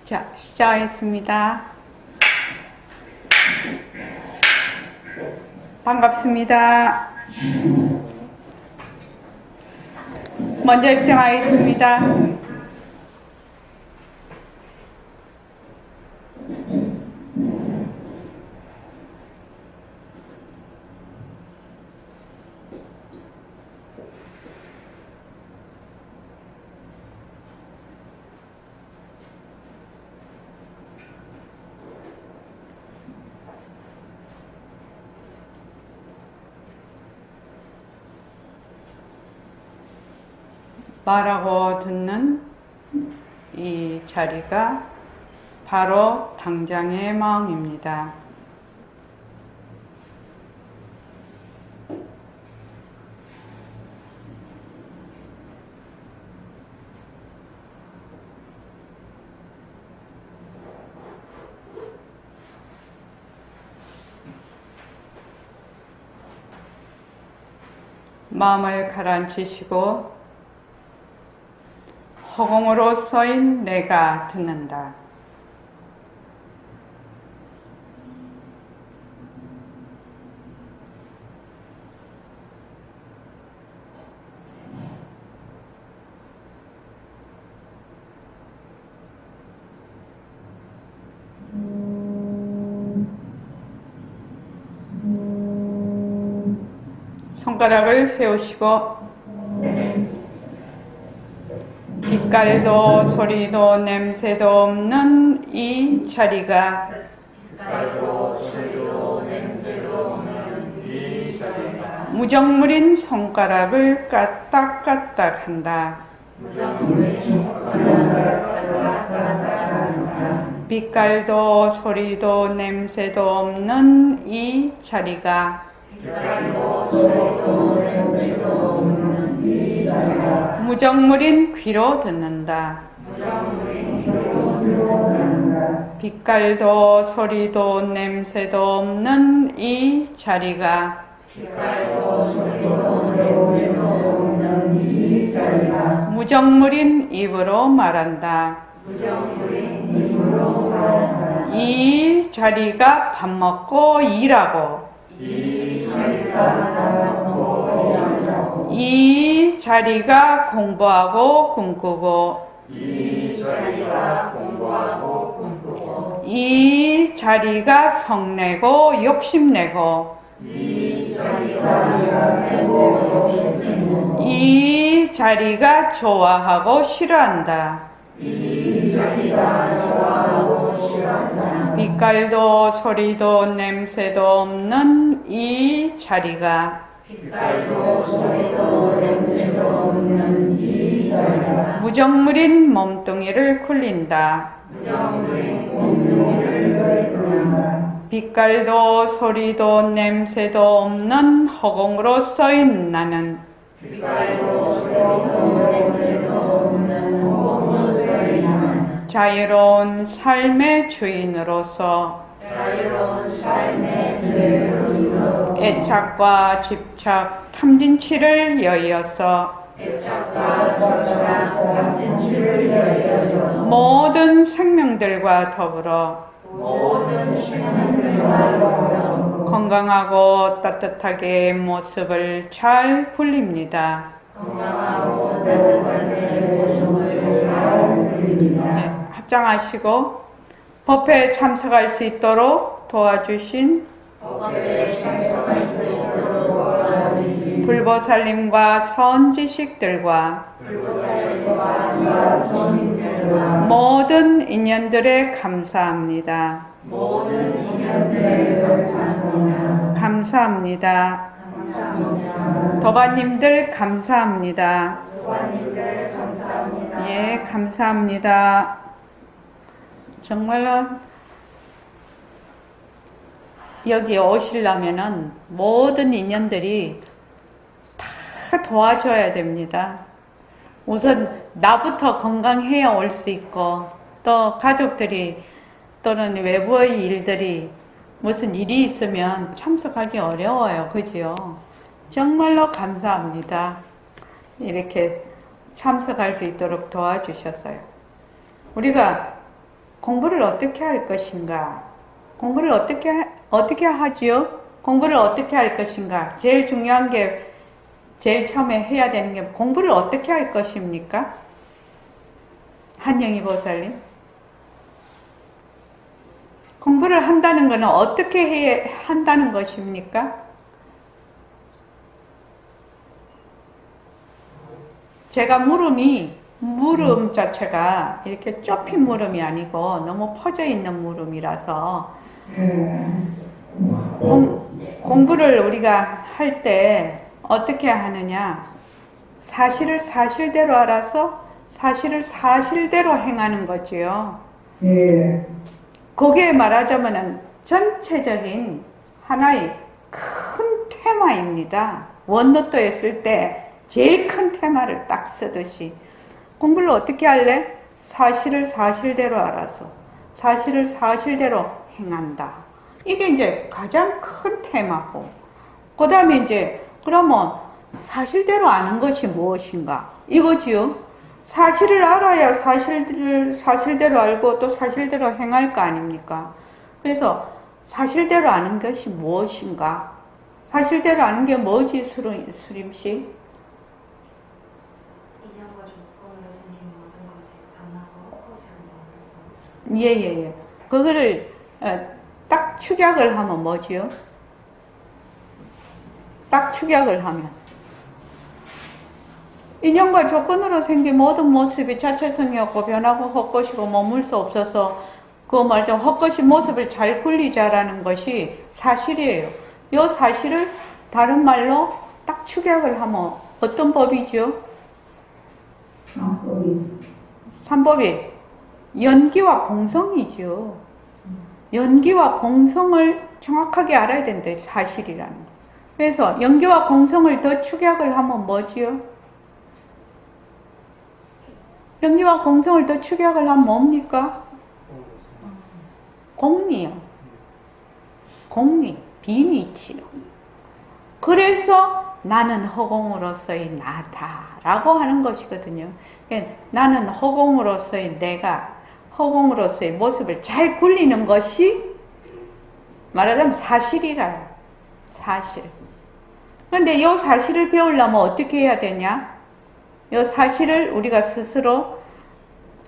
자, 시작하겠습니다. 반갑습니다. 먼저 입장하겠습니다. 말하고 듣는 이 자리가 바로 당장의 마음입니다. 마음을 가라앉히시고 허공으로 써인 내가 듣는다. 손가락을 세우시고 빛깔도 소리도 냄새도 없는 이 자리가 무정물인 손가락을 까딱까딱 한다. 빛깔도 소리도 냄새도 없는 이 자리가 무정물인 귀로 듣는다. 빛깔도 소리도 냄새도 없는 이 자리가 무정물인 입으로 말한다. 이 자리가 밥 먹고 일하고 이 자리가 공부하고 꿈꾸고 이 자리가 성내고 욕심내고 이 자리가 좋아하고 싫어한다. 빛깔도 소리도 냄새도 없는 이 자리가 무정물인 몸뚱이를 굴린다. 빛깔도 소리도 냄새도 없는 허공으로 써인 나는 자유로운 삶의 주인으로서 애착과 집착, 탐진치를 여의어서 모든 생명들과 더불어 건강하고 따뜻하게 모습을 잘 굴립니다. 네, 합장하시고 법회에 참석할 수 있도록 도와주신 불보살님과 선지식들과 모든 인연들에 감사합니다. 감사합니다. 도반님들 감사합니다. 예, 감사합니다. 정말로 여기 오시려면은 모든 인연들이 다 도와줘야 됩니다. 우선 나부터 건강해야 올 수 있고 또 가족들이 또는 외부의 일들이 무슨 일이 있으면 참석하기 어려워요. 그지요? 정말로 감사합니다. 이렇게 참석할 수 있도록 도와주셨어요. 우리가 공부를 어떻게 할 것인가? 공부를 어떻게 하지요? 공부를 어떻게 할 것인가? 제일 중요한 게, 제일 처음에 해야 되는 게 공부를 어떻게 할 것입니까? 한영희 보살님. 공부를 한다는 것은 어떻게 한다는 것입니까? 제가 물음 자체가 이렇게 좁힌 물음이 아니고 너무 퍼져 있는 물음이라서 공부를 우리가 할 때 어떻게 하느냐, 사실을 사실대로 알아서 사실을 사실대로 행하는 거지요. 그게 말하자면 전체적인 하나의 큰 테마입니다. 원노트에 쓸 때 제일 큰 테마를 딱 쓰듯이 공부를 어떻게 할래? 사실을 사실대로 알아서 사실을 사실대로 행한다. 이게 이제 가장 큰 테마고, 그 다음에 이제 그러면 사실대로 아는 것이 무엇인가? 이거지요. 사실을 알아야 사실대로 알고 또 사실대로 행할 거 아닙니까? 그래서 사실대로 아는 것이 무엇인가? 사실대로 아는 게 뭐지, 수림씨? 인연과 조건으로 생긴 모든 것이 반하고 헛것이 아니라. 예. 그거를 딱 축약을 하면 뭐지요? 딱 축약을 하면 인연과 조건으로 생긴 모든 모습이 자체성이 없고 변하고 헛것이고 머물 수 없어서 그 말처럼 헛것이 모습을 잘 굴리자라는 것이 사실이에요. 이 사실을 다른 말로 딱 축약을 하면 어떤 법이죠? 삼법이 연기와 공성이죠. 연기와 공성을 정확하게 알아야 된다. 사실이라는 거. 그래서 연기와 공성을 더 축약을 하면 뭐지요? 연기와 공성을 더 축약을 하면 뭡니까? 공리요. 공리, 비미치요. 그래서 나는 허공으로서의 나다라고 하는 것이거든요. 나는 허공으로서의 내가, 허공으로서의 모습을 잘 굴리는 것이 말하자면 사실이라요. 사실. 그런데 이 사실을 배우려면 어떻게 해야 되냐? 이 사실을 우리가 스스로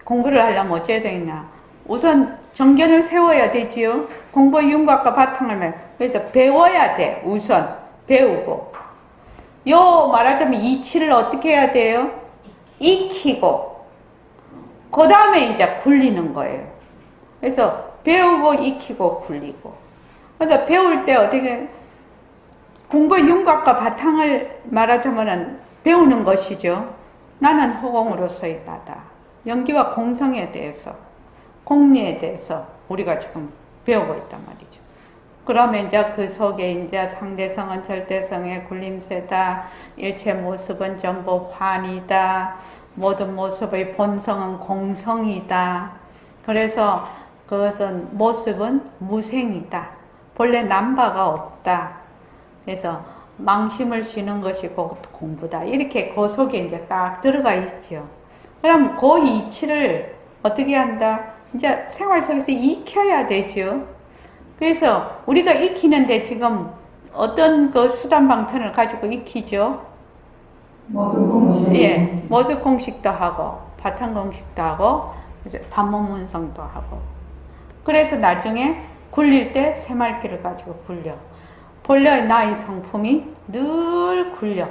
공부를 하려면 어째야 되냐? 우선 정견을 세워야 되지요. 공부의 윤곽과 바탕을 그래서 배워야 돼. 우선 배우고. 요 말하자면 이치를 어떻게 해야 돼요? 익히고. 그 다음에 이제 굴리는 거예요. 그래서 배우고 익히고 굴리고. 그래서 배울 때 어떻게 공부의 윤곽과 바탕을 말하자면 배우는 것이죠. 나는 허공으로서의 나다. 연기와 공성에 대해서, 공리에 대해서 우리가 지금 배우고 있단 말이죠. 그러면 이제 그 속에 이제 상대성은 절대성의 굴림새다. 일체 모습은 전부 환이다. 모든 모습의 본성은 공성이다. 그래서 그것은 모습은 무생이다. 본래 남바가 없다. 그래서 망심을 쉬는 것이 곧 공부다. 이렇게 그 속에 이제 딱 들어가 있죠. 그럼 그 이치를 어떻게 한다? 이제 생활 속에서 익혀야 되죠. 그래서 우리가 익히는데 지금 어떤 그 수단 방편을 가지고 익히죠? 모습 공식. 예, 모습 공식도 하고, 바탕 공식도 하고, 이제 반문문성도 하고. 그래서 나중에 굴릴 때 새말기를 가지고 굴려. 본래 나의 성품이 늘 굴려.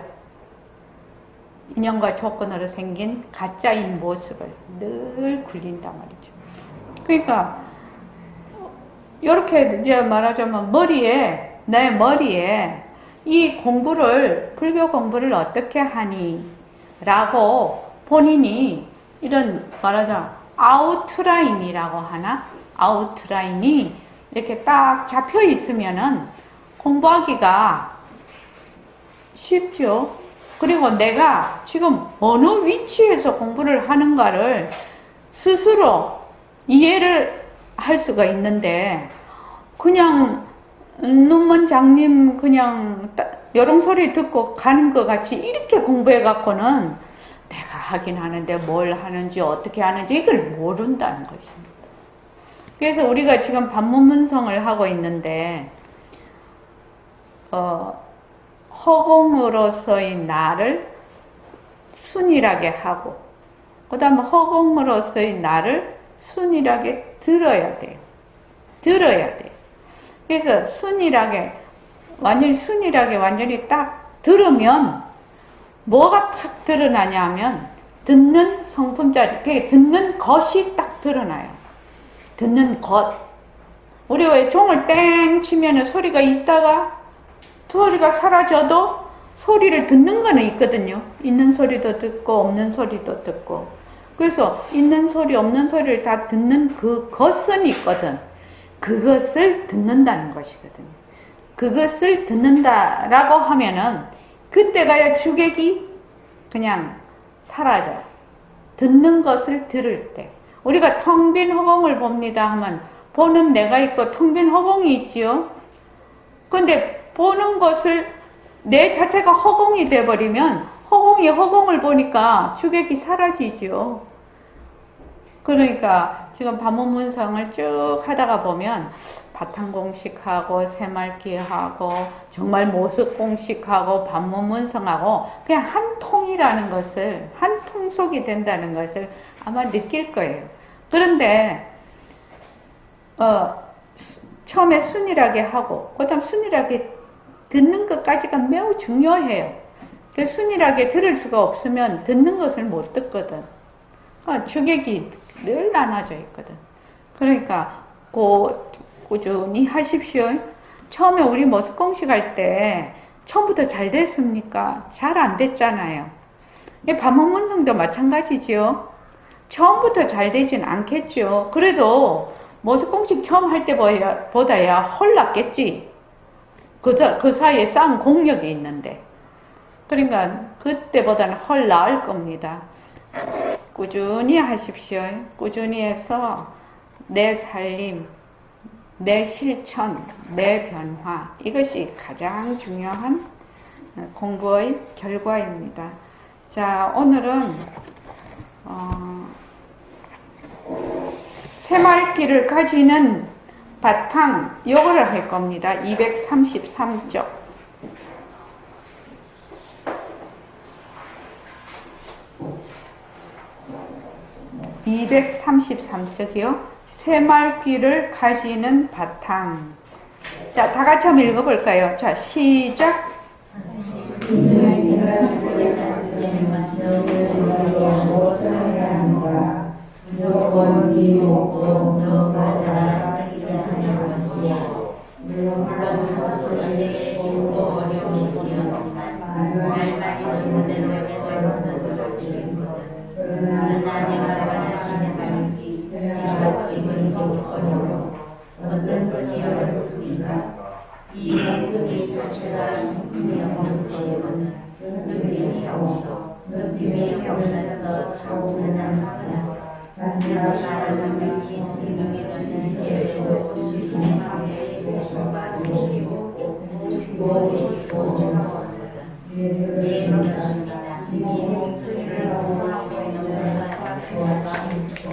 인연과 조건으로 생긴 가짜인 모습을 늘 굴린단 말이죠. 그러니까 이렇게 이제 말하자면 내 머리에 이 공부를, 불교 공부를 어떻게 하니? 라고 본인이 이런 말하자면 아웃라인이라고 하나? 아웃라인이 이렇게 딱 잡혀 있으면은 공부하기가 쉽죠. 그리고 내가 지금 어느 위치에서 공부를 하는가를 스스로 이해를 할 수가 있는데, 그냥 눈먼 장님 그냥 여롱소리 듣고 가는 것 같이 이렇게 공부해 갖고는 내가 하긴 하는데 뭘 하는지 어떻게 하는지 이걸 모른다는 것입니다. 그래서 우리가 지금 반문문성을 하고 있는데 허공으로서의 나를 순일하게 하고 그 다음에 허공으로서의 나를 순일하게 들어야 돼요. 들어야 돼요. 그래서 완전히 딱 들으면 뭐가 탁 드러나냐 하면 듣는 성품자리, 듣는 것이 딱 드러나요. 듣는 것. 우리 왜 종을 땡 치면 소리가 있다가 소리가 사라져도 소리를 듣는 거는 있거든요. 있는 소리도 듣고 없는 소리도 듣고. 그래서 있는 소리 없는 소리를 다 듣는 그것은 있거든. 그것을 듣는다는 것이거든요. 그것을 듣는다라고 하면은 그때가야 주객이 그냥 사라져. 듣는 것을 들을 때. 우리가 텅 빈 허공을 봅니다 하면 보는 내가 있고 텅 빈 허공이 있지요. 근데 보는 것을 내 자체가 허공이 돼버리면 허공을 보니까 주객이 사라지지요. 그러니까 지금 반문문성을 쭉 하다가 보면 바탕공식하고 새말기하고 정말 모습공식하고 반문문성하고 그냥 한 통이라는 것을, 한 통속이 된다는 것을 아마 느낄 거예요. 그런데 처음에 순일하게 하고 그 다음 순일하게 듣는 것까지가 매우 중요해요. 그 순일하게 들을 수가 없으면 듣는 것을 못 듣거든. 주객이 늘 나눠져 있거든. 그러니까 꾸준히 하십시오. 처음에 우리 모습공식 할 때 처음부터 잘 됐습니까? 잘 안 됐잖아요. 반문문성도 마찬가지지요. 처음부터 잘 되진 않겠죠. 그래도 모습공식 처음 할 때보다야 홀랐겠지. 그 사이에 쌓은 공력이 있는데. 그러니까 그때보다는 헐 나을 겁니다. 꾸준히 하십시오. 꾸준히 해서 내 살림, 내 실천, 내 변화, 이것이 가장 중요한 공부의 결과입니다. 자, 오늘은 새말기를 가지는 바탕, 요거를 할 겁니다. 233쪽. 233쪽이요. 새말귀를 가지는 바탕. 자, 다 같이 한번 읽어볼까요? 자, 시작. 무조건 네 목도 너 가져라 물론 어쩌지 쉽고 어려운 것이었지만 말만이 그대로 내가 얻어졌으거든. 그러나 내가 받아가는 말기 내가 이건 좀 어려워. 어떤 점이 어렵습니까? 이 목표의 자체가 성품이 없는 것이거든. 느낌이 없어. 느낌이 없으면서 차분하다는 거라. 다시 말하자면 이 운동에는 예외도 심하게 세포가 생기고 죽고 생기고 죽거든. 예, 그렇습니다. 이 몸뚱이를 구성하고 있는 것과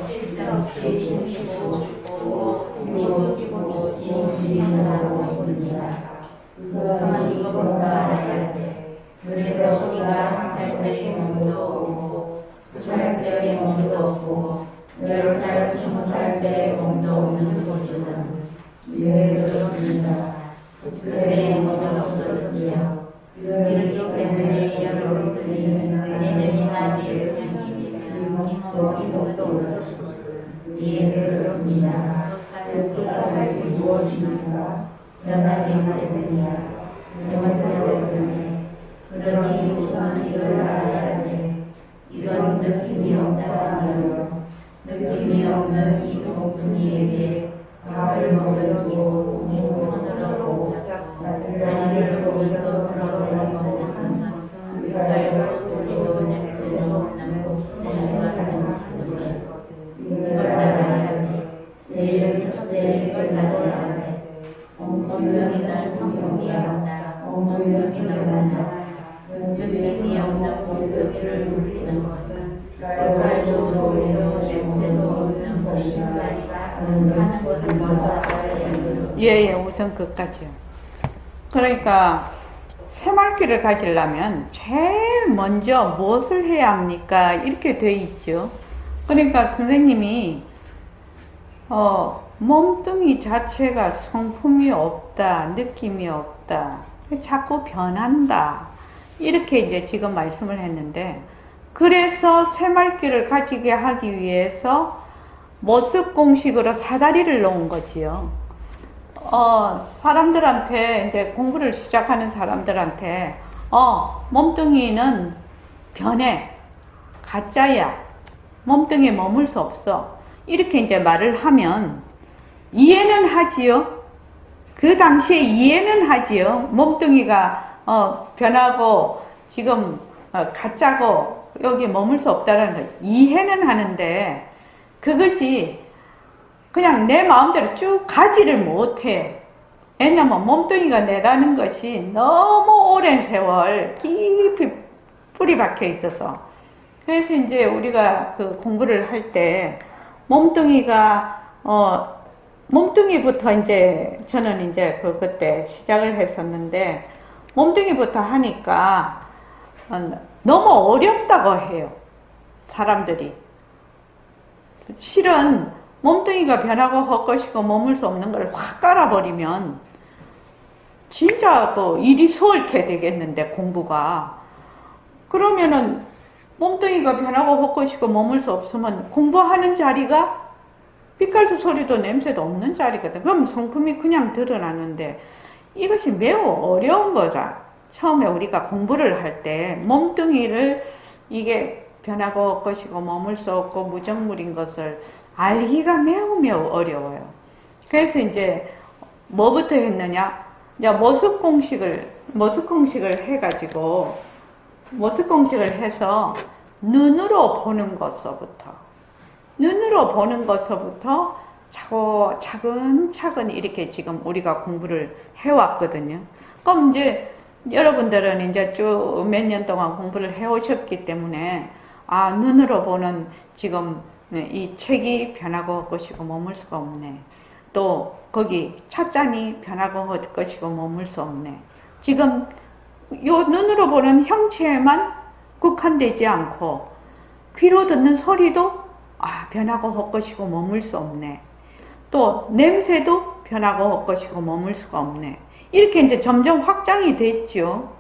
실세 없이 생기고 죽고 생기고 죽고 죽고 있습니다. 그것은 이것부터 알아야 돼. 그래서 우리가 한 살 때의 몸도 없고 2살 때의 몸도 없고 10살, 20살 때의 몸도 없는 것이거든. 예를 들었습니다. 그때의 몸은 없어졌지요. 그렇기 때문에 여러분들이 내년이나 내후년이면 몸도 없어지고 예를 들었습니다. 그때가 할 게 무엇입니까? 변하기 때문이야. 제멋대로 변해. 그러니 우선 이걸 알아야 돼. 이건 느낌이 없다라니요. 느낌이 없는 이 몸뚱이에게 밥을 먹여주고 손으로 잡고 다리를 거기서 끌어내리는 것은 빛깔도 소리도 냄새도 없는 곱씹는 것이거든. 이걸 알아야 돼. 제일 첫째 이걸 알아야 돼. 몸뚱이는 성품이 없다. 몸뚱이는 많아. 느낌이 없는 몸뚱이를 울리는 것은 빛깔도 소리도 냄새도 없는 곱씹자리가 하는 것을 먼저 알아야 되는 예, 우선 그까지요. 그러니까 새말귀를 가지려면 제일 먼저 무엇을 해야 합니까? 이렇게 돼 있죠. 그러니까 선생님이 몸뚱이 자체가 성품이 없다, 느낌이 없다, 자꾸 변한다, 이렇게 이제 지금 말씀을 했는데, 그래서 새말귀를 가지게 하기 위해서 모습 공식으로 사다리를 놓은 거지요. 사람들한테, 이제 공부를 시작하는 사람들한테, 몸뚱이는 변해, 가짜야, 몸뚱이에 머물 수 없어, 이렇게 이제 말을 하면 이해는 하지요. 그 당시에 이해는 하지요. 몸뚱이가 변하고 지금 가짜고 여기 머물 수 없다는 걸 이해는 하는데, 그것이 그냥 내 마음대로 쭉 가지를 못해. 왜냐면 몸뚱이가 내라는 것이 너무 오랜 세월 깊이 뿌리 박혀 있어서. 그래서 이제 우리가 그 공부를 할 때 몸뚱이가 몸뚱이부터 이제 저는 이제 그때 시작을 했었는데, 몸뚱이부터 하니까 너무 어렵다고 해요, 사람들이. 실은 몸뚱이가 변하고 헛것이고 머물 수 없는 걸 확 깔아버리면 진짜 그 일이 수월케 되겠는데, 공부가. 그러면은 몸뚱이가 변하고 헛것이고 머물 수 없으면 공부하는 자리가 빛깔도 소리도 냄새도 없는 자리거든. 그럼 성품이 그냥 드러나는데, 이것이 매우 어려운 거다. 처음에 우리가 공부를 할 때 몸뚱이를 이게 변하고 헛것이고 머물 수 없고 무정물인 것을 알기가 매우 어려워요. 그래서 이제 뭐부터 했느냐? 이제 모습 공식을 해가지고, 모습 공식을 해서 눈으로 보는 것서부터 차근차근 이렇게 지금 우리가 공부를 해왔거든요. 그럼 이제 여러분들은 이제 쭉 몇 년 동안 공부를 해오셨기 때문에, 눈으로 보는 지금 이 책이 변하고 헛것이고 머물 수가 없네. 또 거기 찻잔이 변하고 헛것이고 머물 수 없네. 지금 요 눈으로 보는 형체에만 국한되지 않고, 귀로 듣는 소리도 변하고 헛것이고 머물 수 없네. 또 냄새도 변하고 헛것이고 머물 수가 없네. 이렇게 이제 점점 확장이 됐죠.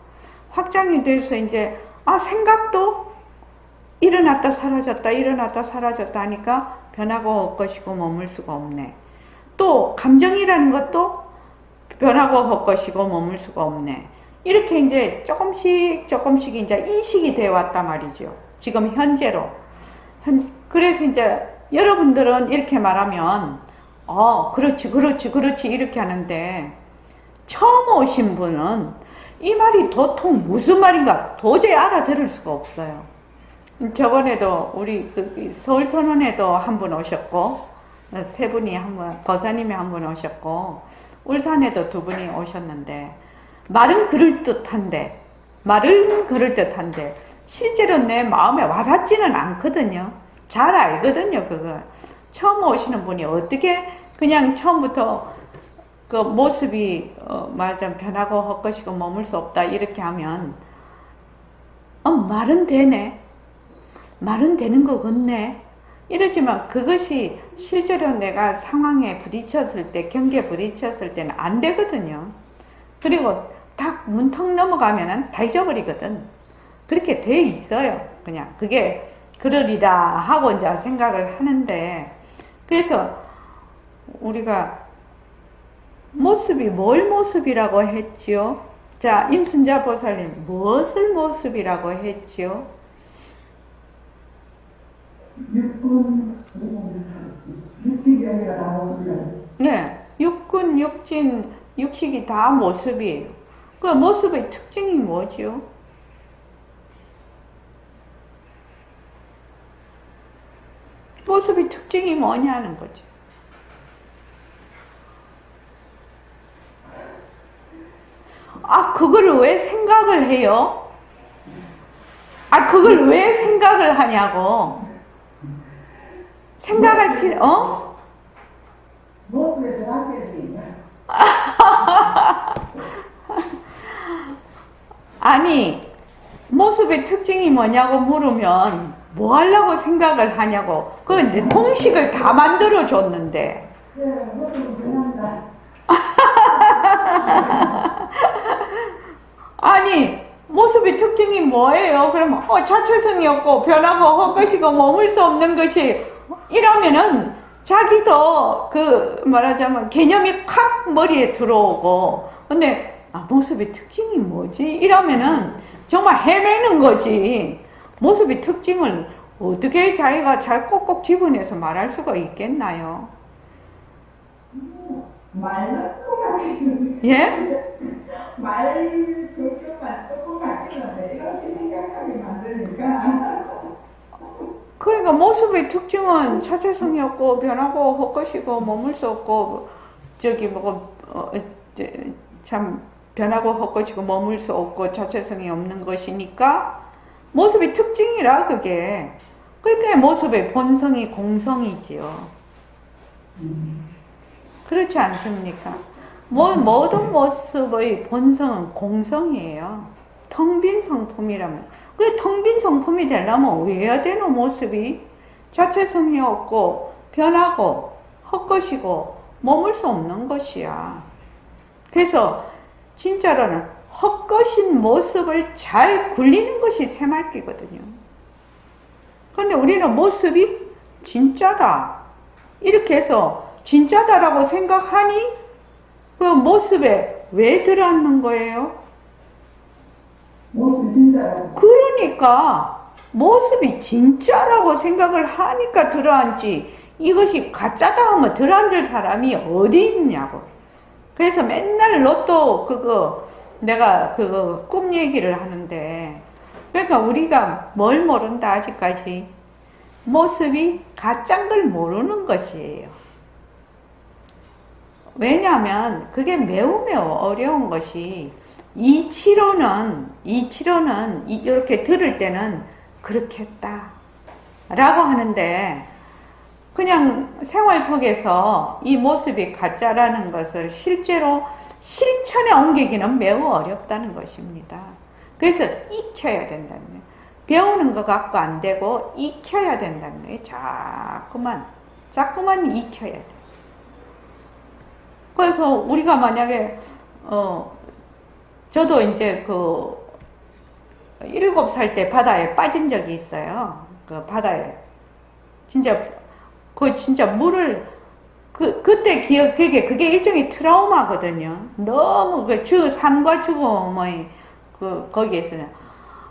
확장이 돼서 이제 생각도 일어났다 사라졌다 하니까 변하고 헛것이고 머물 수가 없네. 또 감정이라는 것도 변하고 헛것이고 머물 수가 없네. 이렇게 이제 조금씩 이제 인식이 되어 왔단 말이죠. 지금 현재로. 그래서 이제 여러분들은 이렇게 말하면, 그렇지 이렇게 하는데, 처음 오신 분은 이 말이 도통 무슨 말인가 도저히 알아들을 수가 없어요. 저번에도 우리 서울선원에도 한 분 오셨고, 세 분이 거사님이 한 분 오셨고, 울산에도 두 분이 오셨는데, 말은 그럴듯한데 실제로 내 마음에 와닿지는 않거든요. 잘 알거든요, 그거. 처음 오시는 분이 어떻게 그냥 처음부터 그 모습이 말하자면 변하고 헛것이고 머물 수 없다 이렇게 하면, 말은 되네, 말은 되는 거 같네, 이러지만 그것이 실제로 내가 상황에 부딪혔을 때, 경계에 부딪혔을 때는 안 되거든요. 그리고 딱 문턱 넘어가면은 다 잊어버리거든. 그렇게 돼 있어요. 그냥 그게 그러리라 하고 이제 생각을 하는데, 그래서 우리가 모습이 뭘 모습이라고 했지요? 자, 임순자 보살님 무엇을 모습이라고 했지요? 육식이 아니라 나오는. 네, 육군, 육진, 육식이 다 모습이에요. 그 모습의 특징이 뭐지요? 모습의 특징이 뭐냐는 거죠. 그걸 왜 생각을 해요? 그걸 왜 생각을 하냐고. 생각할 필요, 아니, 모습의 특징이 뭐냐고 물으면 뭐 하려고 생각을 하냐고. 그건 공식을 다 만들어 줬는데. 그래, 모습은 변한다. 아니, 모습의 특징이 뭐예요? 그러면 자체성이 없고 변하고 헛것이고 머물 수 없는 것이 이러면은 자기도 그 말하자면 개념이 콱 머리에 들어오고, 근데 모습의 특징이 뭐지? 이러면은 정말 헤매는 거지. 모습의 특징을 어떻게 자기가 잘 꼭꼭 집어내서 말할 수가 있겠나요? 말은 똑같은 예? 말 조금만 똑같긴 한데 이렇게 생각하게 만드니까 그러니까 모습의 특징은 차체성이 없고 변하고 헛것이고 머물 수 없고 참 변하고 헛것이고 머물 수 없고 자체성이 없는 것이니까 모습의 특징이라 그게. 그러니까 모습의 본성이 공성이지요. 그렇지 않습니까? 모든 모습의 본성은 공성이에요. 텅 빈 성품이라면. 그 텅 빈 성품이 되려면 왜 해야 되노? 모습이 자체성이 없고 변하고 헛것이고 머물 수 없는 것이야. 그래서 진짜로는 헛것인 모습을 잘 굴리는 것이 새말기거든요. 그런데 우리는 모습이 진짜다 이렇게 해서 진짜다라고 생각하니 그 모습에 왜 들어앉는 거예요? 모습이 진짜라고. 그러니까 모습이 진짜라고 생각을 하니까 들어앉지, 이것이 가짜다 하면 들어앉을 사람이 어디 있냐고. 그래서 맨날 로또 내가 꿈 얘기를 하는데, 그러니까 우리가 뭘 모른다 아직까지? 모습이 가짜인 걸 모르는 것이에요. 왜냐하면 그게 매우 어려운 것이, 이치로는 이렇게 들을 때는 그렇겠다 라고 하는데, 그냥 생활 속에서 이 모습이 가짜라는 것을 실제로 실천에 옮기기는 매우 어렵다는 것입니다. 그래서 익혀야 된다는 거예요. 배우는 것 갖고 안 되고 익혀야 된다는 거예요. 자꾸만 익혀야 돼. 그래서 우리가 만약에 저도 이제 7살 때 바다에 빠진 적이 있어요. 그 바다에 진짜 물을 그때 그게 일종의 트라우마거든요. 너무 산과 죽음의 거기에서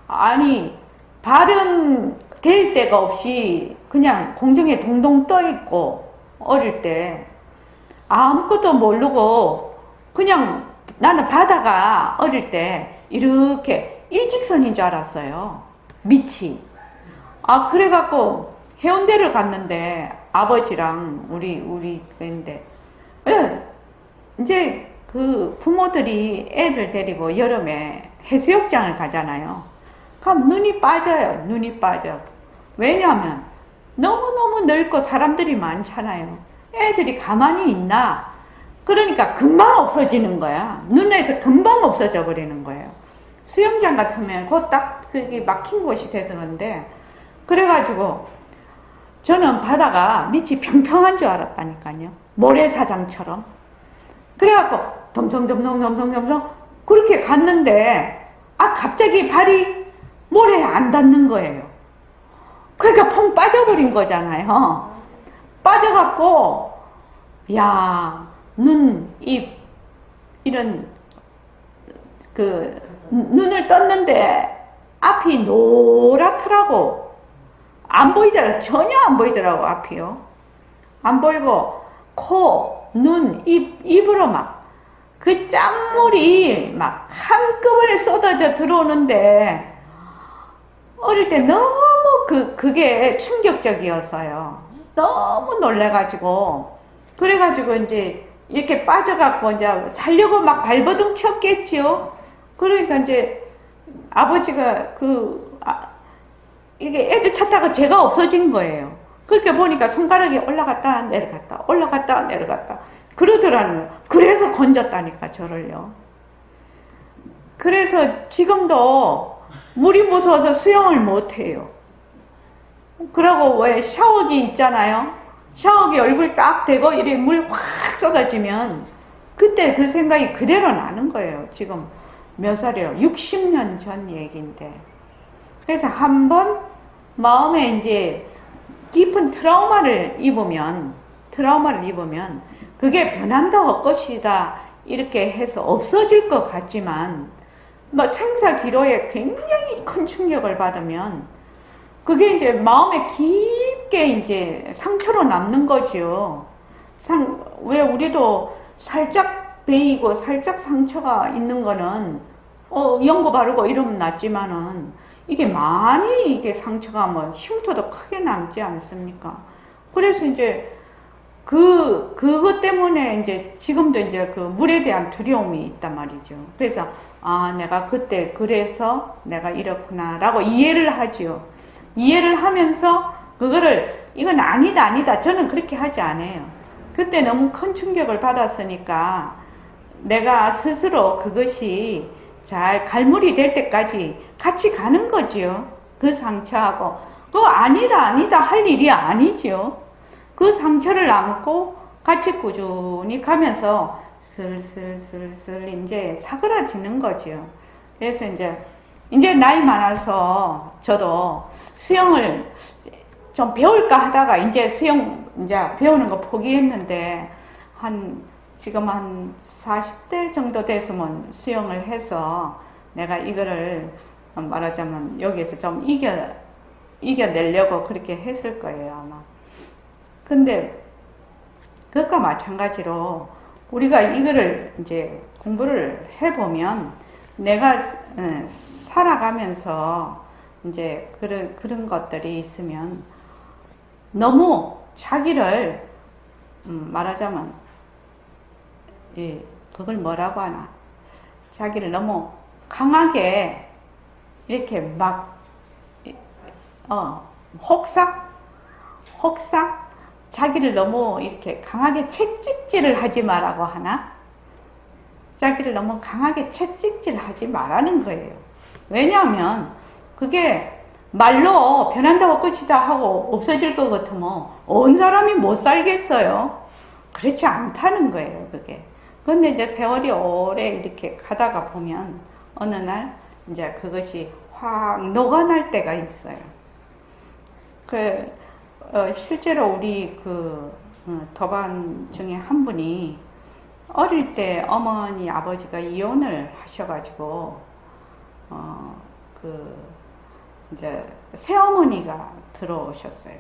아니 발은 될 데가 없이 그냥 공중에 동동 떠 있고, 어릴 때 아무것도 모르고 그냥 나는 바다가 어릴 때 이렇게 일직선인 줄 알았어요. 밑이. 그래갖고 해운대를 갔는데 아버지랑 우리 그랬는데, 이제 그 부모들이 애들 데리고 여름에 해수욕장을 가잖아요. 그럼 눈이 빠져요. 눈이 빠져. 왜냐하면 너무너무 넓고 사람들이 많잖아요. 애들이 가만히 있나? 그러니까 금방 없어지는 거야. 눈에서 금방 없어져 버리는 거예요. 수영장 같으면 곧 딱 그게 막힌 곳이 돼서 그런데, 그래가지고 저는 바다가 밑이 평평한 줄 알았다니까요. 모래사장처럼. 그래갖고 덤성덤성 그렇게 갔는데 갑자기 발이 모래에 안 닿는 거예요. 그러니까 펑 빠져버린 거잖아요. 빠져갖고 눈, 입 이런 눈을 떴는데 앞이 노랗더라고. 안 보이더라고. 전혀 안 보이더라고. 앞이요. 안 보이고 코, 눈, 입으로 막 그 짠물이 막 한꺼번에 쏟아져 들어오는데, 어릴 때 너무 그게 충격적이었어요. 너무 놀래가지고. 그래가지고 이제 이렇게 빠져갖고 이제 살려고 막 발버둥 쳤겠죠. 그러니까 이제 아버지가 이게 애들 찾다가 제가 없어진 거예요. 그렇게 보니까 손가락이 올라갔다 내려갔다 그러더라는 거예요. 그래서 건졌다니까, 저를요. 그래서 지금도 물이 무서워서 수영을 못 해요. 그러고 왜 샤워기 있잖아요. 샤워기 얼굴 딱 대고 이렇게 물 확 쏟아지면 그때 그 생각이 그대로 나는 거예요. 지금 몇 살이에요? 60년 전 얘기인데. 그래서 한번 마음에 이제 깊은 트라우마를 입으면 그게 변한다 할 것이다 이렇게 해서 없어질 것 같지만 뭐 생사 기로에 굉장히 큰 충격을 받으면 그게 이제 마음에 깊게 이제 상처로 남는 거지요. 왜 우리도 살짝 베이고 살짝 상처가 있는 거는 연고 바르고 이러면 낫지만은 이게 많이 이게 상처가 뭐 흉터도 크게 남지 않습니까? 그래서 이제 그것 때문에 이제 지금도 이제 그 물에 대한 두려움이 있단 말이죠. 그래서 내가 그때 그래서 내가 이렇구나라고 이해를 하지요. 이해를 하면서 그거를 이건 아니다 저는 그렇게 하지 않아요. 그때 너무 큰 충격을 받았으니까 내가 스스로 그것이 잘 갈무리 될 때까지 같이 가는 거지요. 그 상처하고 그거 아니다 할 일이 아니죠. 그 상처를 안고 같이 꾸준히 가면서 슬슬 이제 사그라지는 거지요. 그래서 이제 나이 많아서 저도 수영을 좀 배울까 하다가 이제 수영 배우는 거 포기했는데 지금 한 40대 정도 됐으면 수영을 해서 내가 이거를 말하자면 여기에서 좀 이겨내려고 그렇게 했을 거예요, 아마. 근데 그것과 마찬가지로 우리가 이거를 이제 공부를 해보면 내가 살아가면서 이제 그런 것들이 있으면 너무 자기를 말하자면 그걸 뭐라고 하나 자기를 너무 강하게 이렇게 막 혹사 자기를 너무 이렇게 강하게 채찍질을 하지 말라고 하나? 자기를 너무 강하게 채찍질 하지 말라는 거예요. 왜냐하면 그게 말로 변한다고 끝이다 하고 없어질 것 같으면 온 사람이 못 살겠어요. 그렇지 않다는 거예요, 그게. 그런데 이제 세월이 오래 이렇게 가다가 보면 어느 날 이제 그것이 확 녹아날 때가 있어요. 실제로 우리 도반 중에 한 분이 어릴 때 어머니 아버지가 이혼을 하셔가지고 이제 새어머니가 들어오셨어요.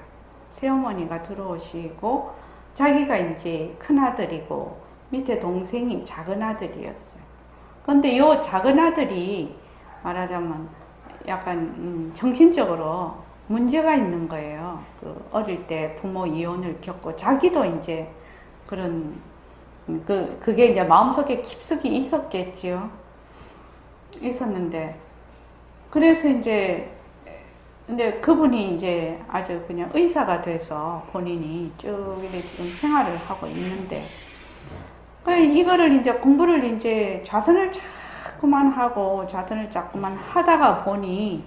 새어머니가 들어오시고 자기가 이제 큰 아들이고 밑에 동생이 작은 아들이었어요. 근데 요 작은 아들이 말하자면 약간 정신적으로 문제가 있는 거예요. 어릴 때 부모 이혼을 겪고 자기도 이제 그런 그게 이제 마음속에 깊숙이 있었겠지요. 있었는데 그래서 이제 근데 그분이 이제 아주 그냥 의사가 돼서 본인이 쭉 이렇게 지금 생활을 하고 있는데 이거를 이제 공부를 이제 좌선을 자꾸만 하다가 보니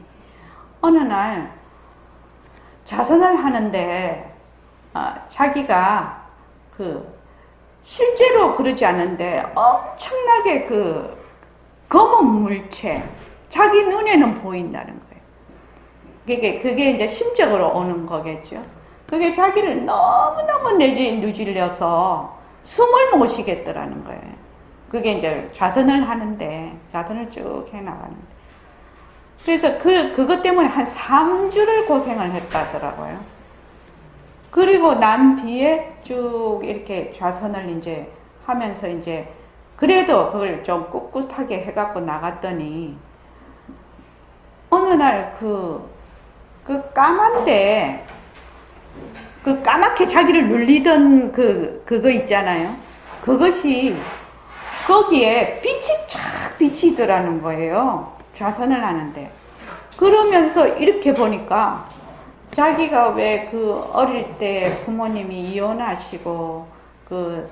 어느 날 자선을 하는데 자기가 실제로 그러지 않은데 엄청나게 검은 물체 자기 눈에는 보인다는 거예요. 그게 이제 심적으로 오는 거겠죠. 그게 자기를 너무너무 누질려서 숨을 못 쉬겠더라는 거예요. 그게 이제 좌선을 하는데 좌선을 쭉 해나가는데 그래서 그것 때문에 한 3주를 고생을 했다더라고요. 그리고 난 뒤에 쭉 이렇게 좌선을 이제 하면서 이제 그래도 그걸 좀 꿋꿋하게 해갖고 나갔더니 어느 날 까만데 까맣게 자기를 눌리던 그거 있잖아요. 그것이 거기에 빛이 쫙 비치더라는 거예요. 좌선을 하는데. 그러면서 이렇게 보니까 자기가 왜 어릴 때 부모님이 이혼하시고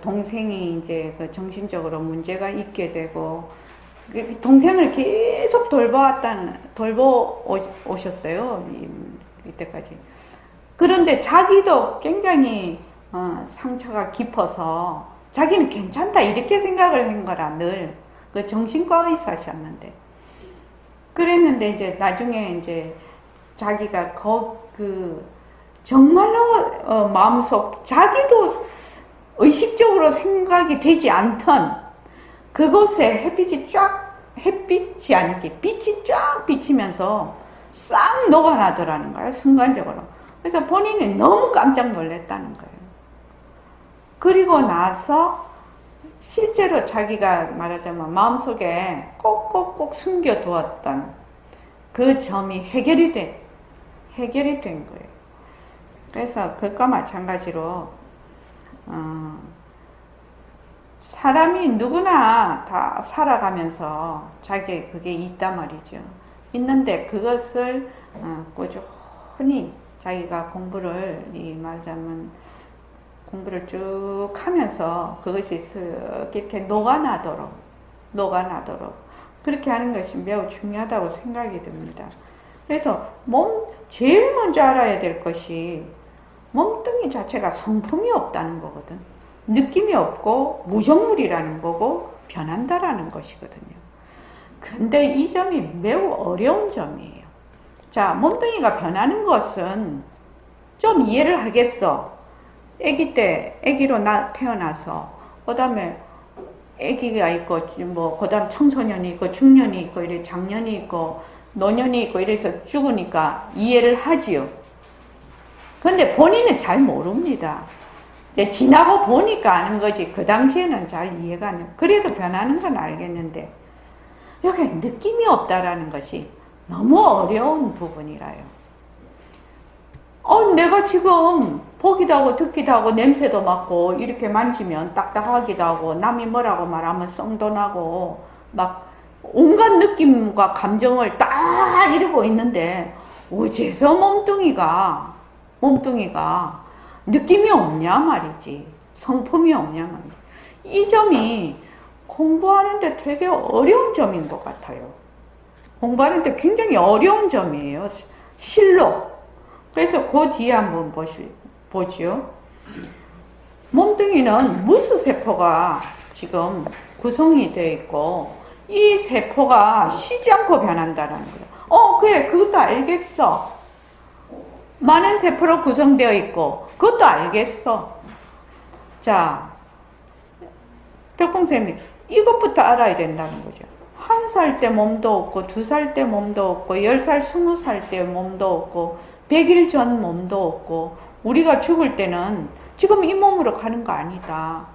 동생이 이제 정신적으로 문제가 있게 되고 동생을 계속 돌보오셨어요. 이때까지. 그런데 자기도 굉장히 상처가 깊어서 자기는 괜찮다 이렇게 생각을 한 거라 늘. 그 정신과 의사셨는데. 그랬는데 이제 나중에 이제 자기가 정말로 마음속 자기도 의식적으로 생각이 되지 않던 그곳에 햇빛이 아니지 빛이 쫙 비치면서 싹 녹아나더라는 거예요. 순간적으로. 그래서 본인이 너무 깜짝 놀랐다는 거예요. 그리고 나서 실제로 자기가 말하자면 마음속에 꼭꼭꼭 숨겨두었던 그 점이 해결이 된 거예요. 그래서 그것과 마찬가지로 사람이 누구나 다 살아가면서 자기 그게 있단 말이죠. 있는데 그것을 꾸준히 자기가 공부를 말하자면 공부를 쭉 하면서 그것이 쓱 이렇게 녹아나도록 그렇게 하는 것이 매우 중요하다고 생각이 듭니다. 그래서 제일 먼저 알아야 될 것이 몸뚱이 자체가 성품이 없다는 거거든. 느낌이 없고 무정물이라는 거고 변한다라는 것이거든요. 근데 이 점이 매우 어려운 점이에요. 자, 몸뚱이가 변하는 것은 좀 이해를 하겠어. 아기로 태어나서, 그 다음에 아기가 있고, 그 다음 청소년이 있고, 중년이 있고, 이래 장년이 있고, 노년이 있고, 이래서 죽으니까 이해를 하지요. 근데 본인은 잘 모릅니다. 이제 지나고 보니까 아는 거지, 그 당시에는 잘 이해가 안 해요. 그래도 변하는 건 알겠는데, 여기 느낌이 없다라는 것이 너무 어려운 부분이라요. 내가 지금 보기도 하고 듣기도 하고 냄새도 맡고 이렇게 만지면 딱딱하기도 하고 남이 뭐라고 말하면 성도 나고 막 온갖 느낌과 감정을 딱 이루고 있는데 어째서 몸뚱이가 느낌이 없냐 말이지. 성품이 없냐 말이지. 이 점이 공부하는데 되게 어려운 점인 것 같아요. 공부하는데 굉장히 어려운 점이에요. 실로. 그래서 그 뒤에 한번 보죠. 몸뚱이는 무수세포가 지금 구성이 되어 있고 이 세포가 쉬지 않고 변한다는 거예요. 그래, 그것도 알겠어. 많은 세포로 구성되어 있고 그것도 알겠어. 자, 벽봉쌤이 이것부터 알아야 된다는 거죠. 1살 때 몸도 없고 2살 때 몸도 없고 10살, 20살 때 몸도 없고 100일 전 몸도 없고 우리가 죽을 때는 지금 이 몸으로 가는 거 아니다.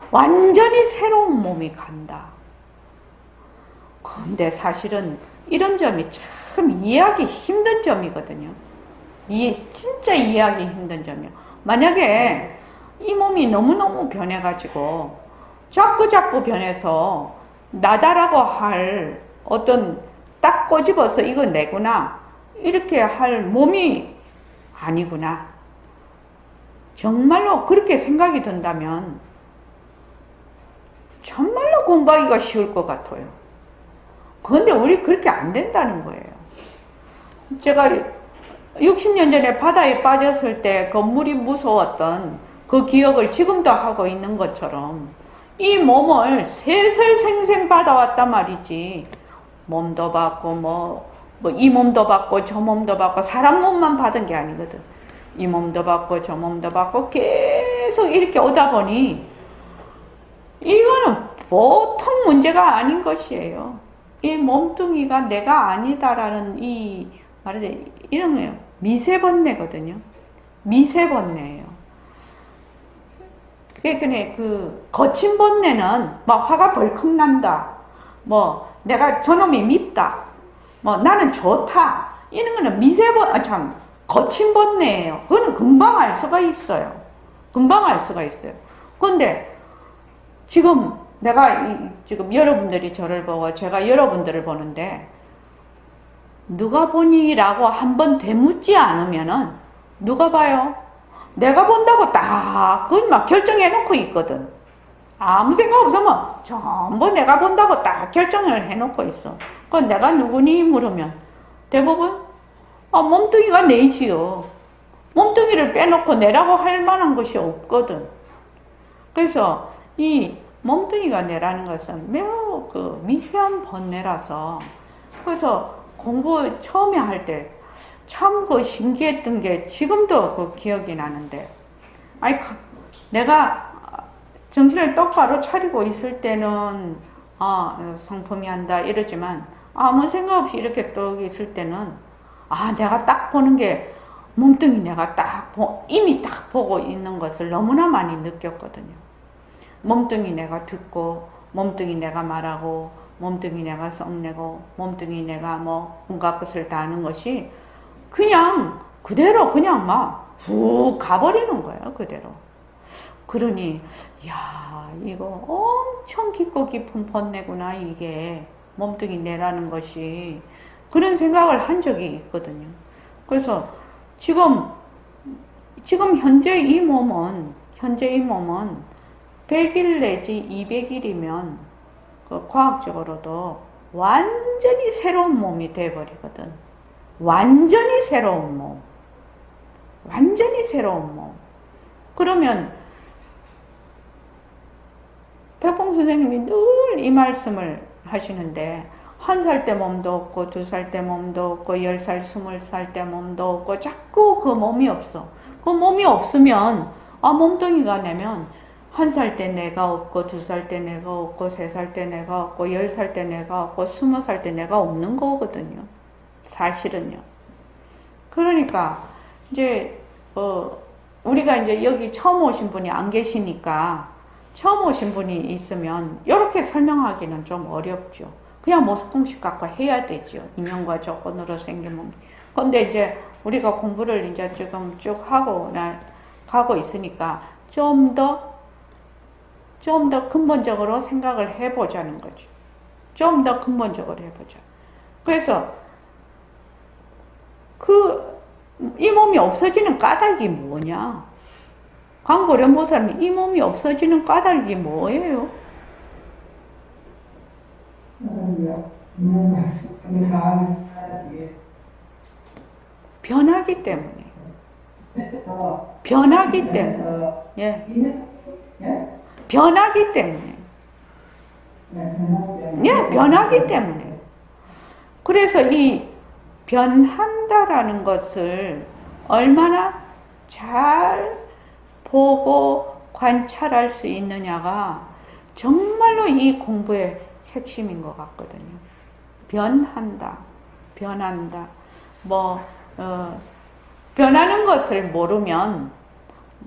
완전히 새로운 몸이 간다. 근데 사실은 이런 점이 참 이해하기 힘든 점이거든요. 진짜 이해하기 힘든 점이에요. 만약에 이 몸이 너무너무 변해가지고 자꾸 변해서 나다라고 할 어떤 딱 꼬집어서 이거 내구나 이렇게 할 몸이 아니구나. 정말로 그렇게 생각이 든다면 정말로 공부하기가 쉬울 것 같아요. 그런데 우리 그렇게 안 된다는 거예요. 제가 60년 전에 바다에 빠졌을 때 그 물이 무서웠던 그 기억을 지금도 하고 있는 것처럼 이 몸을 세세생생 받아왔단 말이지. 몸도 받고 이 몸도 받고 저 몸도 받고 사람 몸만 받은 게 아니거든. 이 몸도 받고 저 몸도 받고 계속 이렇게 오다 보니 이거는 보통 문제가 아닌 것이에요. 이 몸뚱이가 내가 아니다라는 이런 거예요. 미세번뇌거든요. 미세번뇌예요. 그러니까 그 거친 번뇌는 막 화가 벌컥 난다. 내가 저놈이 밉다. 나는 좋다. 이런 거는 거친 번뇌예요. 그거는 금방 알 수가 있어요. 그런데 지금 지금 여러분들이 저를 보고 제가 여러분들을 보는데 누가 보니라고 한번 되묻지 않으면은 누가 봐요? 내가 본다고 딱 그건 막 결정해 놓고 있거든. 아무 생각 없으면 전부 내가 본다고 딱 결정을 해놓고 있어. 그 내가 누구니 물으면 대부분 몸뚱이가 내지요. 몸뚱이를 빼놓고 내라고 할 만한 것이 없거든. 그래서 이 몸뚱이가 내라는 것은 매우 그 미세한 번뇌라서, 그래서 공부 처음에 할 때 참 그 신기했던 게 지금도 그 기억이 나는데, 아니 내가 정신을 똑바로 차리고 있을 때는 성품이 한다 이러지만 아무 생각 없이 이렇게 또 있을 때는 내가 딱 보는 게 몸뚱이 내가 이미 딱 보고 있는 것을 너무나 많이 느꼈거든요. 몸뚱이 내가 듣고, 몸뚱이 내가 말하고, 몸뚱이 내가 썩내고, 몸뚱이 내가 뭐 온갖 것을 다 하는 것이 그냥 그대로 그냥 막 훅 가버리는 거예요. 그대로. 그러니 야, 이거 엄청 깊고 깊은 번뇌구나, 이게 몸뚱이 내라는 것이. 그런 생각을 한 적이 있거든요. 그래서 지금 현재 이 몸은 100일 내지 200일이면 그 과학적으로도 완전히 새로운 몸이 돼버리거든. 완전히 새로운 몸. 완전히 새로운 몸. 그러면 백봉 선생님이 늘 이 말씀을 하시는데, 1살 때 몸도 없고 2살 때 몸도 없고 10살, 20살 때 몸도 없고 자꾸 그 몸이 없어. 그 몸이 없으면 몸뚱이가 내면 1살 때 내가 없고 2살 때 내가 없고 3살 때 내가 없고 10살 때 내가 없고 20살 때 내가 없는 거거든요. 사실은요. 그러니까 이제 우리가 이제 여기 처음 오신 분이 안 계시니까, 처음 오신 분이 있으면 이렇게 설명하기는 좀 어렵죠. 그냥 모습공식 갖고 해야 되죠. 인연과 조건으로 생긴 몸. 근데 이제 우리가 공부를 이제 지금 쭉 가고 있으니까 좀 더 근본적으로 생각을 해보자는 거죠. 좀 더 근본적으로 해보자. 그래서 이 몸이 없어지는 까닭이 뭐냐? 광고련보살이 이 몸이 없어지는 까닭이 뭐예요? 변하기 때문에. 변하기 때문에. 예. 변하기 때문에. 예, 변하기 때문에. 그래서 이 변한다라는 것을 얼마나 잘 보고 관찰할 수 있느냐가 정말로 이 공부의 핵심인 것 같거든요. 변한다. 변하는 것을 모르면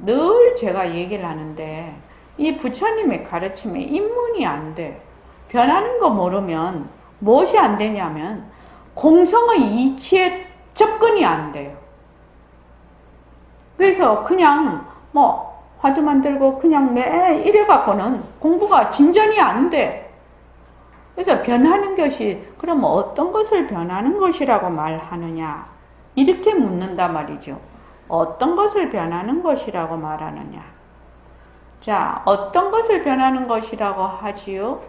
늘 제가 얘기를 하는데, 이 부처님의 가르침에 입문이 안 돼. 변하는 거 모르면 무엇이 안 되냐면 공성의 이치에 접근이 안 돼요. 그래서 그냥 화두 만들고 그냥 매일 이래갖고는 공부가 진전이 안 돼. 그래서 변하는 것이, 그럼 어떤 것을 변하는 것이라고 말하느냐? 이렇게 묻는단 말이죠. 어떤 것을 변하는 것이라고 말하느냐? 자, 어떤 것을 변하는 것이라고 하지요?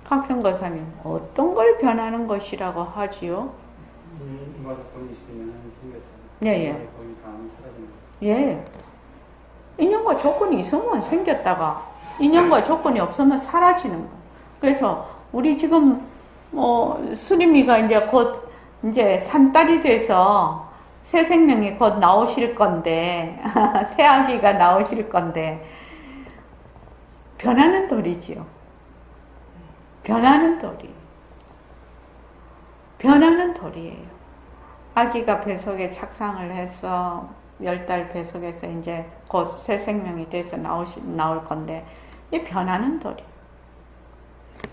각성거사님, 어떤 걸 변하는 것이라고 하지요? 인과 조건이 있으면 생겼다. 예. 거기 다음이 사라지는 거. 예. 인연과 조건이 있으면 생겼다가 인연과 조건이 없으면 사라지는 거. 그래서 우리 지금 수림이가 이제 곧 이제 산딸이 돼서 새 생명이 곧 나오실 건데 새 아기가 나오실 건데 변하는 돌이지요. 변하는 돌이에요. 아기가 뱃속에 착상을 해서 10달 뱃속에서 이제 곧 새 생명이 돼서 나올 건데, 이 변하는 돌이.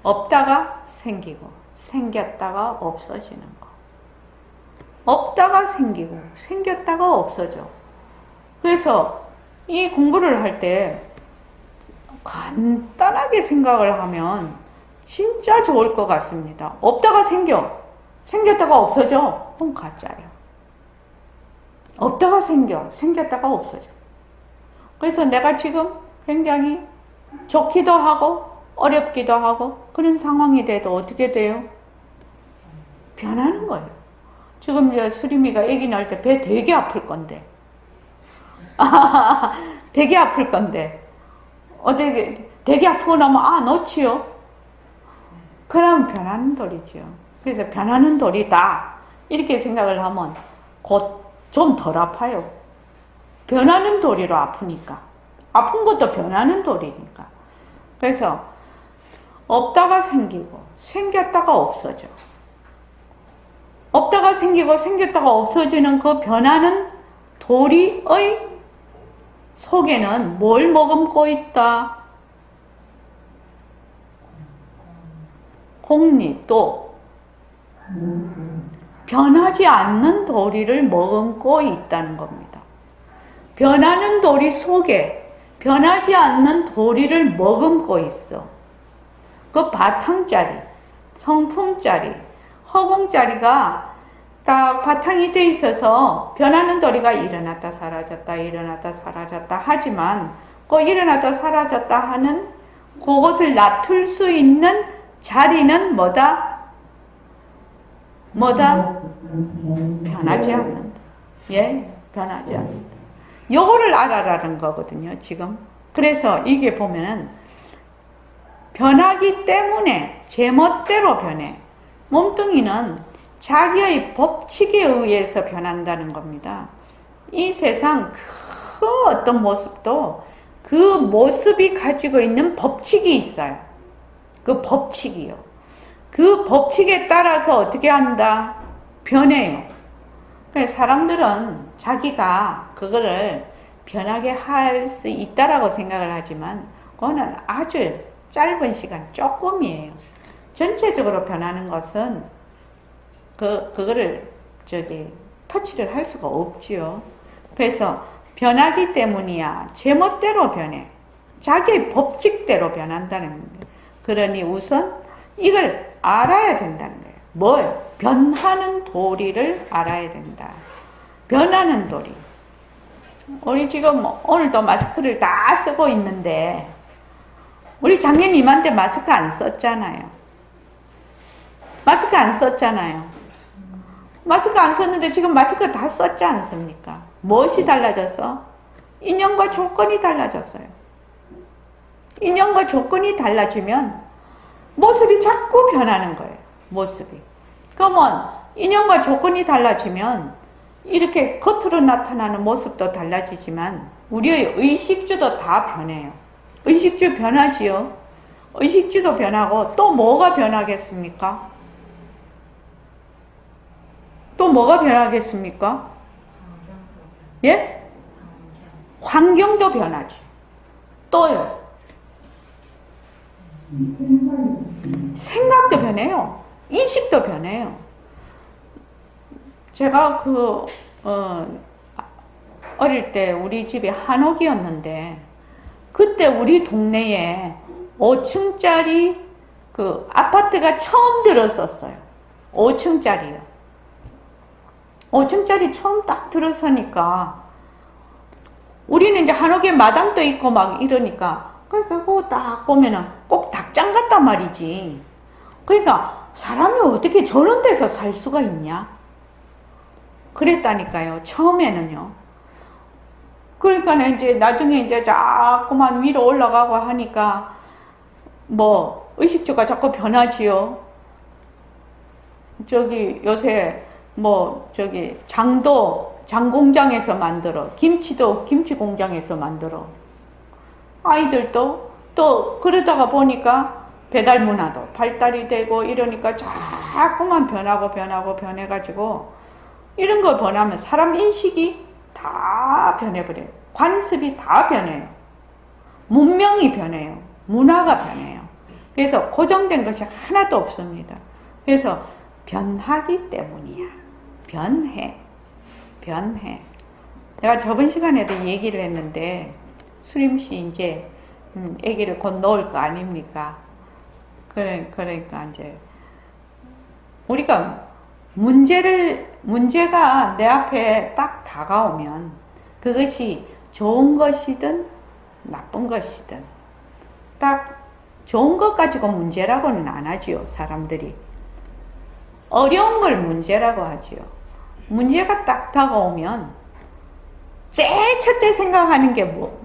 없다가 생기고, 생겼다가 없어지는 거. 없다가 생기고, 생겼다가 없어져. 그래서 이 공부를 할 때 간단하게 생각을 하면 진짜 좋을 것 같습니다. 없다가 생겼다가 없어져. 그럼 가짜야. 없다가 생겼다가 없어져. 그래서 내가 지금 굉장히 좋기도 하고 어렵기도 하고 그런 상황이 돼도 어떻게 돼요? 변하는 거예요. 지금 이제 수림이가 아기 낳을 때 배 되게 아플 건데 되게 아플 건데 되게 아프고 나면 놓지요. 그러면 변하는 돌이지요. 그래서 변하는 돌이다 이렇게 생각을 하면 곧 좀 덜 아파요. 변하는 돌이로 아프니까. 아픈 것도 변하는 돌이니까. 그래서 없다가 생기고 생겼다가 없어져. 없다가 생기고 생겼다가 없어지는 그 변하는 도리의 속에는 뭘 머금고 있다? 공리 또 변하지 않는 도리를 머금고 있다는 겁니다. 변하는 도리 속에 변하지 않는 도리를 머금고 있어. 그 바탕자리, 성품자리, 허공자리가 딱 바탕이 돼 있어서 변하는 도리가 일어났다 사라졌다 일어났다 사라졌다 하지만 그 일어났다 사라졌다 하는 그것을 놔둘 수 있는 자리는 뭐다? 변하지 않는다. 예, 변하지 않는다. 요거를 알아라는 거거든요, 지금. 그래서 이게 보면은 변하기 때문에 제멋대로 변해. 몸뚱이는 자기의 법칙에 의해서 변한다는 겁니다. 이 세상 그 어떤 모습도 그 모습이 가지고 있는 법칙이 있어요. 그 법칙이요. 그 법칙에 따라서 어떻게 한다? 변해요. 그래서 사람들은 자기가 그거를 변하게 할 수 있다라고 생각을 하지만 그거는 아주 짧은 시간, 조금이에요. 전체적으로 변하는 것은 그거를 터치를 할 수가 없지요. 그래서 변하기 때문이야. 제멋대로 변해. 자기의 법칙대로 변한다는 겁니다. 그러니 우선 이걸 알아야 된다는 거예요. 뭘? 변하는 도리를 알아야 된다. 변하는 도리. 우리 지금 오늘도 마스크를 다 쓰고 있는데 우리 작년 이맘때 마스크 안 썼잖아요. 마스크 안 썼잖아요. 마스크 안 썼는데 지금 마스크 다 썼지 않습니까? 무엇이 달라졌어? 인연과 조건이 달라졌어요. 인연과 조건이 달라지면 모습이 자꾸 변하는 거예요. 모습이. 그러면 인연과 조건이 달라지면 이렇게 겉으로 나타나는 모습도 달라지지만 우리의 의식주도 다 변해요. 의식주 변하지요. 의식주도 변하고 또 뭐가 변하겠습니까? 또 뭐가 변하겠습니까? 예? 환경도 변하지. 또요. 생각도 변해요. 인식도 변해요. 제가 어릴 때 우리 집이 한옥이었는데 그때 우리 동네에 5층짜리 그 아파트가 처음 들었었어요. 5층짜리요. 5층짜리 처음 딱 들어서니까 우리는 이제 한옥에 마당도 있고 막 이러니까 그거 딱 보면은 꼭 닭장 같단 말이지. 그러니까 사람이 어떻게 저런 데서 살 수가 있냐? 그랬다니까요. 처음에는요. 그러니까 이제 나중에 이제 자꾸만 위로 올라가고 하니까 뭐 의식주가 자꾸 변하지요. 요새 장도 장공장에서 만들어. 김치도 김치 공장에서 만들어. 아이들도 또 그러다가 보니까 배달 문화도 발달이 되고 이러니까 자꾸만 변해가지고 이런 거 변하면 사람 인식이 다 변해버려요. 관습이 다 변해요. 문명이 변해요. 문화가 변해요. 그래서 고정된 것이 하나도 없습니다. 그래서 변하기 때문이야. 변해. 내가 저번 시간에도 얘기를 했는데 수림씨 이제 아기를 곧 넣을 거 아닙니까? 그러니까 이제 우리가 문제가 내 앞에 딱 다가오면 그것이 좋은 것이든 나쁜 것이든 딱 좋은 것 가지고 문제라고는 안 하지요. 사람들이 어려운 걸 문제라고 하지요. 문제가 딱 다가오면 제일 첫째 생각하는 게 뭐?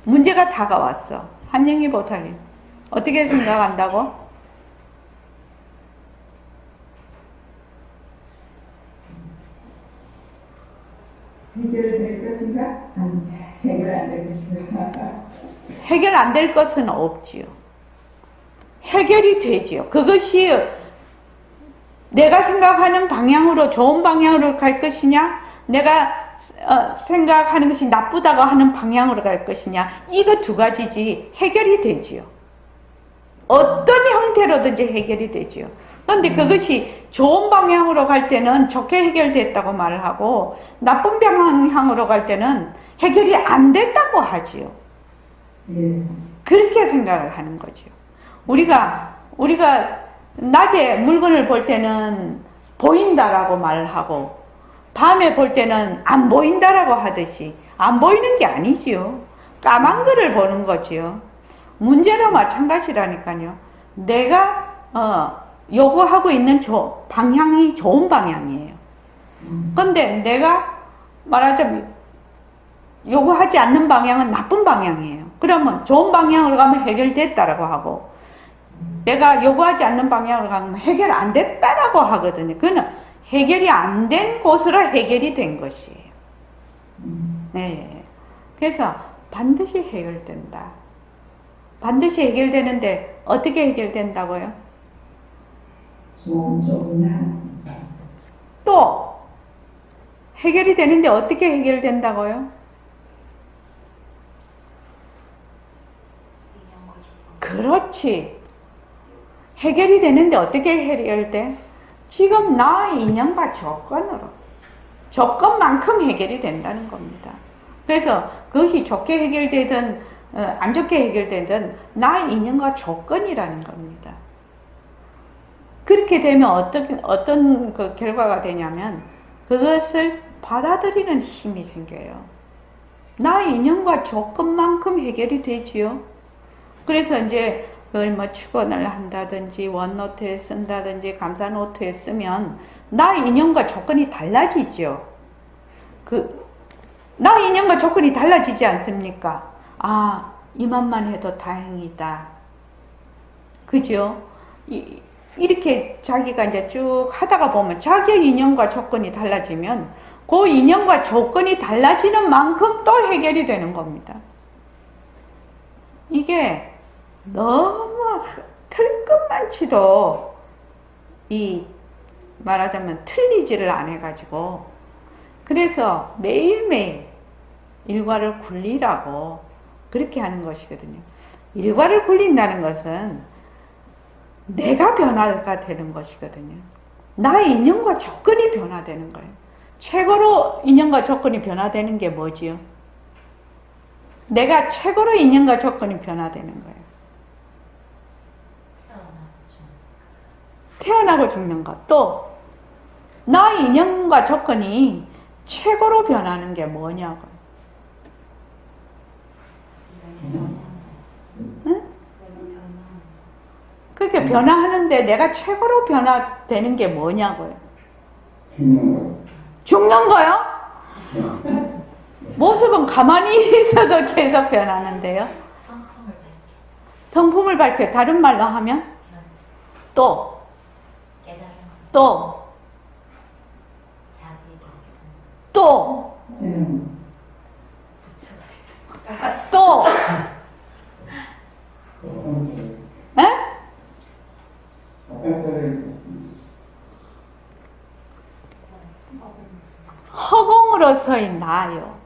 문제가 다가왔어. 한영희 보살님 어떻게 생각한다고? 해결될 것인가? 아니, 해결 안 될 것인가? 해결 안 될 것은 없지요. 해결이 되지요. 그것이 내가 생각하는 방향으로 좋은 방향으로 갈 것이냐, 내가 생각하는 것이 나쁘다고 하는 방향으로 갈 것이냐, 이거 두 가지지 해결이 되지요. 어떤 형태로든지 해결이 되지요. 그런데 그것이 좋은 방향으로 갈 때는 좋게 해결됐다고 말을 하고 나쁜 방향으로 갈 때는 해결이 안 됐다고 하지요. 예. 그렇게 생각을 하는 거죠. 우리가 낮에 물건을 볼 때는 보인다라고 말을 하고 밤에 볼 때는 안 보인다라고 하듯이 안 보이는 게 아니지요. 까만 거를 보는 거지요. 문제도 마찬가지라니까요. 내가 요구하고 있는 방향이 좋은 방향이에요. 근데 내가 말하자면 요구하지 않는 방향은 나쁜 방향이에요. 그러면 좋은 방향으로 가면 해결됐다라고 하고 내가 요구하지 않는 방향으로 가면 해결 안 됐다라고 하거든요. 그거는 해결이 안 된 곳으로 해결이 된 것이에요. 네. 그래서 반드시 해결된다. 반드시 해결되는데 어떻게 해결된다고요? 또 해결이 되는데 어떻게 해결된다고요? 그렇지. 해결이 되는데 어떻게 해결돼? 지금 나의 인연과 조건만큼 해결이 된다는 겁니다. 그래서 그것이 좋게 해결되든 안 좋게 해결되든 나의 인연과 조건이라는 겁니다. 그렇게 되면 어떤 그 결과가 되냐면 그것을 받아들이는 힘이 생겨요. 나의 인연과 조건만큼 해결이 되지요. 그래서 이제 그걸 뭐 축원을 한다든지 원노트에 쓴다든지 감사노트에 쓰면 나의 인연과 조건이 달라지죠. 나의 인연과 조건이 달라지지 않습니까? 아, 이만만 해도 다행이다. 그죠? 이렇게 자기가 이제 쭉 하다가 보면 자기의 인연과 조건이 달라지면 그 인연과 조건이 달라지는 만큼 또 해결이 되는 겁니다. 이게 너무 틀끝만치도 말하자면 틀리지를 안 해가지고 그래서 매일매일 일과를 굴리라고 그렇게 하는 것이거든요. 일과를 굴린다는 것은 내가 변화가 되는 것이거든요. 나의 인연과 조건이 변화되는 거예요. 최고로 인연과 조건이 변화되는 게 뭐지요? 내가 최고로 인연과 조건이 변화되는 거예요. 태어나고 죽는 것. 또 나의 인연과 조건이 최고로 변하는 게 뭐냐고요. 응? 그렇게 변화하는데 내가 최고로 변화되는 게 뭐냐고요. 죽는 거요? 모습은 가만히 있어도 계속 변하는데요. 성품을 밝혀. 다른 말로 하면 또 에? 허공으로서의 나요.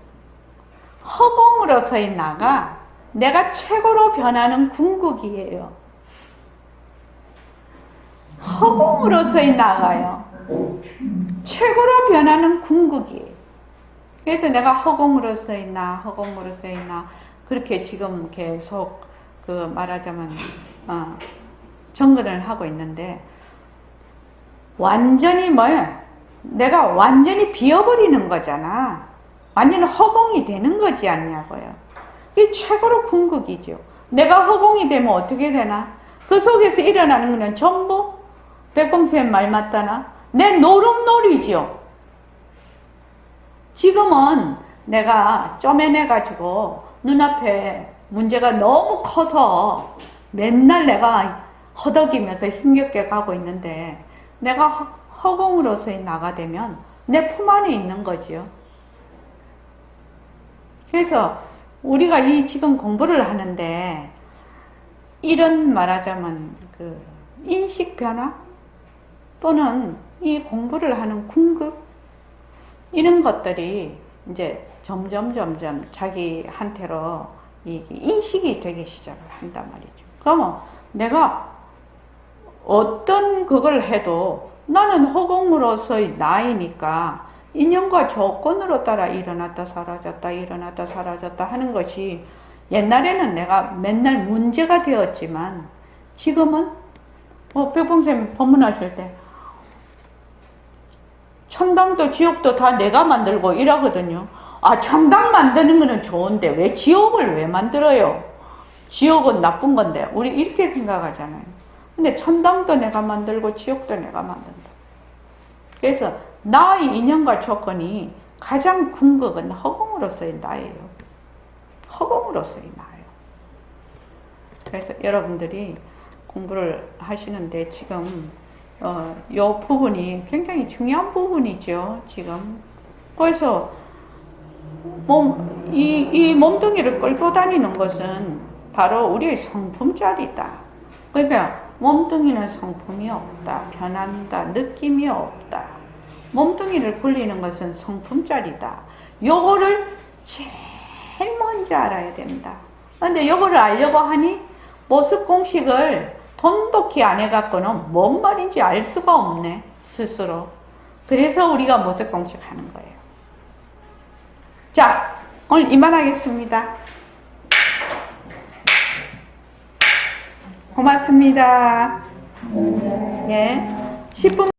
허공으로서의 나가 내가 최고로 변하는 궁극이에요. 허공으로서의 나가요. 최고로 변하는 궁극이에요. 그래서 내가 허공으로서의 나 그렇게 지금 계속 말하자면 정근을 하고 있는데 완전히 내가 완전히 비어버리는 거잖아. 완전히 허공이 되는 거지 않냐고요. 이 최고로 궁극이죠. 내가 허공이 되면 어떻게 되나? 그 속에서 일어나는 것은 전부 백봉쌤 말 맞다나? 내 노름놀이죠. 지금은 내가 쪼매내가지고 눈앞에 문제가 너무 커서 맨날 내가 허덕이면서 힘겹게 가고 있는데 내가 허공으로서의 나가 되면 내 품 안에 있는 거지요. 그래서 우리가 이 지금 공부를 하는데 이런 말하자면 그 인식 변화 또는 이 공부를 하는 궁극 이런 것들이 이제 점점 자기한테로 이 인식이 되기 시작을 한단 말이죠. 그러면 내가 어떤 그걸 해도 나는 허공으로서의 나이니까 인연과 조건으로 따라 일어났다 사라졌다 일어났다 사라졌다 하는 것이 옛날에는 내가 맨날 문제가 되었지만 지금은 백봉쌤 법문하실 때 천당도 지옥도 다 내가 만들고 이러거든요. 아, 천당 만드는 거는 좋은데 왜 지옥을 왜 만들어요? 지옥은 나쁜 건데 우리 이렇게 생각하잖아요. 근데 천당도 내가 만들고 지옥도 내가 만든다. 그래서 나의 인연과 조건이 가장 궁극은 허공으로서의 나예요. 허공으로서의 나예요. 그래서 여러분들이 공부를 하시는데 지금 요 부분이 굉장히 중요한 부분이죠. 지금 그래서 이 몸뚱이를 끌고 다니는 것은 바로 우리의 성품짜리다. 그러니까 몸뚱이는 성품이 없다. 변한다. 느낌이 없다. 몸뚱이를 굴리는 것은 성품짜리다. 요거를 제일 먼저 알아야 된다. 근데 요거를 알려고 하니 모습 공식을 돈독히 안 해갖고는 뭔 말인지 알 수가 없네. 스스로. 그래서 우리가 모습 공식 하는 거예요. 자, 오늘 이만하겠습니다. 고맙습니다. 예. 10분